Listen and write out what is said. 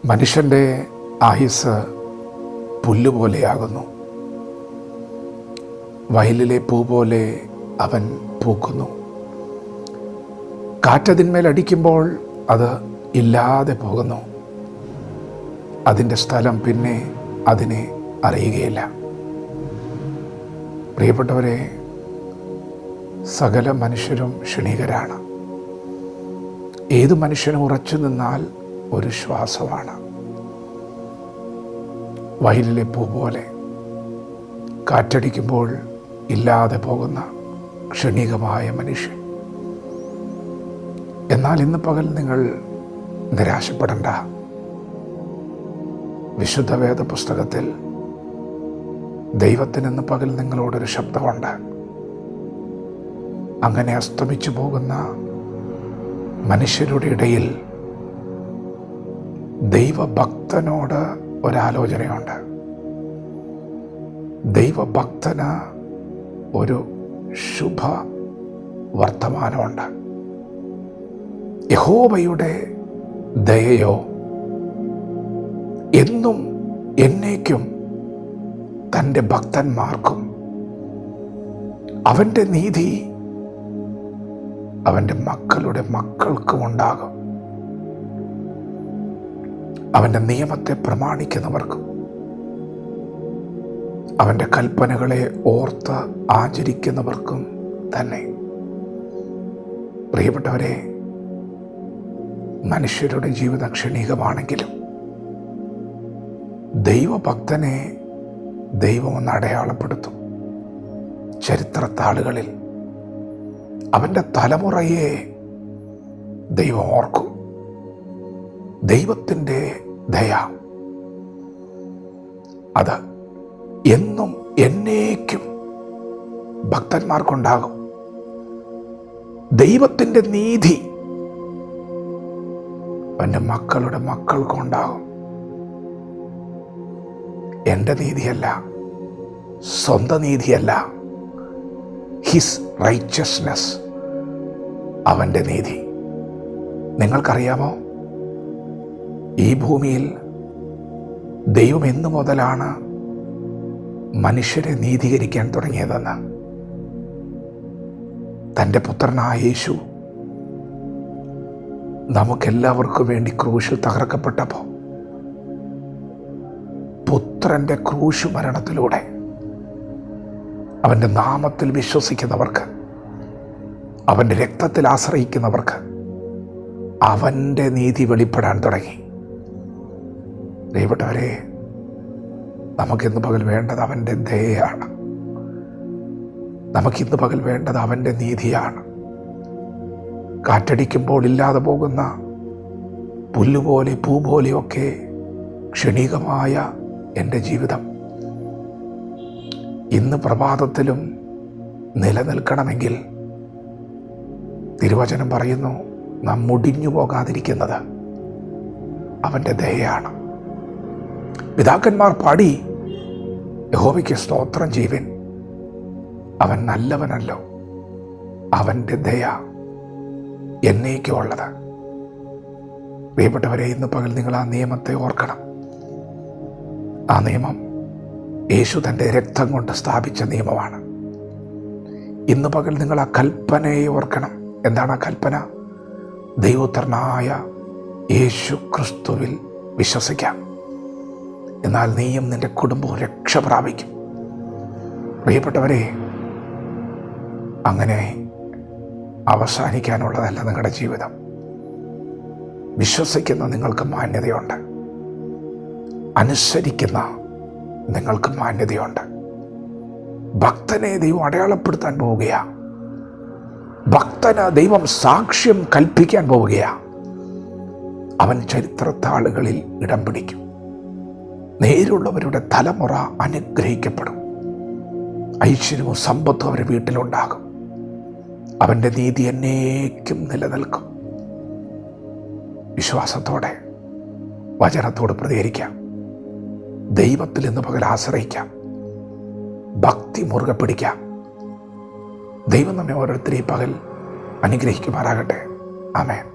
മനുഷ്യൻ്റെ ആയുസ് പുല്ലുപോലെയാകുന്നു. വയലിലെ പൂ പോലെ അവൻ പൂക്കുന്നു. കാറ്റതിന്മേലടിക്കുമ്പോൾ അത് ഇല്ലാതെ പോകുന്നു. അതിൻ്റെ സ്ഥലം പിന്നെ അതിനെ അറിയുകയില്ല. പ്രിയപ്പെട്ടവരെ, സകല മനുഷ്യരും ക്ഷണികരാണ്. ഏതു മനുഷ്യനും ഉറച്ചു നിന്നാൽ ഒരു ശ്വാസമാണ്. വയലിലെ പൂ പോലെ കാറ്റടിക്കുമ്പോൾ ഇല്ലാതെ പോകുന്ന ക്ഷണികമായ മനുഷ്യൻ. എന്നാൽ ഇന്ന് പകൽ നിങ്ങൾ നിരാശപ്പെടേണ്ട. വിശുദ്ധ വേദ പുസ്തകത്തിൽ ദൈവത്തിനിന്ന് പകൽ നിങ്ങളോടൊരു ശബ്ദമുണ്ട്. അങ്ങനെ അസ്തമിച്ചു പോകുന്ന മനുഷ്യരുടെ ഇടയിൽ ദൈവഭക്തനോട് ഒരാലോചനയുണ്ട്. ദൈവഭക്തന് ഒരു ശുഭ വർത്തമാനമുണ്ട്. യഹോവയുടെ ദയയോ എന്നും എന്നേക്കും തൻ്റെ ഭക്തന്മാർക്കും അവൻ്റെ നീതി അവൻ്റെ മക്കളുടെ മക്കൾക്കും ഉണ്ടാകും. അവൻ്റെ നിയമത്തെ പ്രമാണിക്കുന്നവർക്കും അവൻ്റെ കൽപ്പനകളെ ഓർത്ത് ആചരിക്കുന്നവർക്കും തന്നെ. പ്രിയപ്പെട്ടവരെ, മനുഷ്യരുടെ ജീവിതം ക്ഷണികമാണെങ്കിലും ദൈവഭക്തനെ ദൈവം ഒന്ന് അടയാളപ്പെടുത്തും. ചരിത്രത്താളുകളിൽ അവൻ്റെ തലമുറയെ ദൈവം ഓർക്കും. ദൈവത്തിൻ്റെ ദയ അത് എന്നും എന്നേക്കും ഭക്തന്മാർക്കുണ്ടാകും. ദൈവത്തിൻ്റെ നീതി അവൻ്റെ മക്കളുടെ മക്കൾക്കുണ്ടാകും. എൻ്റെ നീതിയല്ല, സ്വന്തം നീതിയല്ല, ഹിസ് റൈച്ചസ്നെസ്, അവൻ്റെ നീതി. നിങ്ങൾക്കറിയാമോ, ഈ ഭൂമിയിൽ ദൈവം എന്നു മുതലാണ് മനുഷ്യരെ നീതീകരിക്കാൻ തുടങ്ങിയതെന്ന്? തൻ്റെ പുത്രനായ യേശു നമുക്കെല്ലാവർക്കും വേണ്ടി ക്രൂശിൽ തകർക്കപ്പെട്ടപ്പോൾ പുത്രൻ്റെ ക്രൂശ് മരണത്തിലൂടെ അവൻ്റെ നാമത്തിൽ വിശ്വസിക്കുന്നവർക്ക്, അവൻ്റെ രക്തത്തിൽ ആശ്രയിക്കുന്നവർക്ക് അവൻ്റെ നീതി വെളിപ്പെടാൻ തുടങ്ങി. പ്രിയപ്പെട്ടവരെ, നമുക്കിന്ന് പകൽ വേണ്ടത് അവൻ്റെ ദയയാണ്. നമുക്കിന്ന് പകൽ വേണ്ടത് അവൻ്റെ നീതിയാണ്. കാറ്റടിക്കുമ്പോൾ ഇല്ലാതെ പോകുന്ന പുല്ലുപോലെ പൂ പോലെയൊക്കെ ക്ഷണികമായ എൻ്റെ ജീവിതം ഇന്ന് പ്രഭാതത്തിലും നിലനിൽക്കണമെങ്കിൽ തിരുവചനം പറയുന്നു, നാം മുടിഞ്ഞു പോകാതിരിക്കുന്നത് അവൻ്റെ ദയയാണ്. പിതാക്കന്മാർ പാടി, യഹോവയ്ക്ക് സ്തോത്രം ചെയ്യുവിൻ, അവൻ നല്ലവനല്ലോ, അവൻ്റെ ദയ എന്നേക്കുമുള്ളത്. പ്രിയപ്പെട്ടവരെ, ഇന്ന് പകൽ നിങ്ങൾ ആ നിയമത്തെ ഓർക്കണം. ആ നിയമം യേശു തൻ്റെ രക്തം കൊണ്ട് സ്ഥാപിച്ച നിയമമാണ്. ഇന്ന് പകൽ നിങ്ങൾ ആ കൽപ്പനയെ ഓർക്കണം. എന്താണ് ആ കൽപ്പന? ദൈവപുത്രനായ യേശു ക്രിസ്തുവിൽ വിശ്വസിക്കാം, എന്നാൽ നീയും നിന്റെ കുടുംബവും രക്ഷ പ്രാപിക്കും. പ്രിയപ്പെട്ടവരെ, അങ്ങനെ അവസാനിക്കാനുള്ളതല്ല നിങ്ങളുടെ ജീവിതം. വിശ്വസിക്കുന്ന നിങ്ങൾക്ക് മാന്യതയുണ്ട്, അനുസരിക്കുന്ന നിങ്ങൾക്ക് മാന്യതയുണ്ട്. ഭക്തനെ ദൈവം അടയാളപ്പെടുത്താൻ പോവുകയാണ്. ഭക്തന് ദൈവം സാക്ഷ്യം കൽപ്പിക്കാൻ പോവുകയാണ്. അവൻ ചരിത്രത്താളുകളിൽ ഇടം പിടിക്കും. നേരുള്ളവരുടെ തലമുറ അനുഗ്രഹിക്കപ്പെടും. ഐശ്വര്യവും സമ്പത്തും അവരുടെ വീട്ടിലുണ്ടാകും. അവൻ്റെ നീതി എന്നേക്കും നിലനിൽക്കും. വിശ്വാസത്തോടെ വചനത്തോട് പ്രതികരിക്കാം. ദൈവത്തിൽ ഇന്ന് പകൽ ആശ്രയിക്കാം. ഭക്തി മുറുകെ പിടിക്കാം. ദൈവം നമ്മെ ഓരോരുത്തരെയും പകൽ അനുഗ്രഹിക്കുമാറാകട്ടെ. ആമേൻ.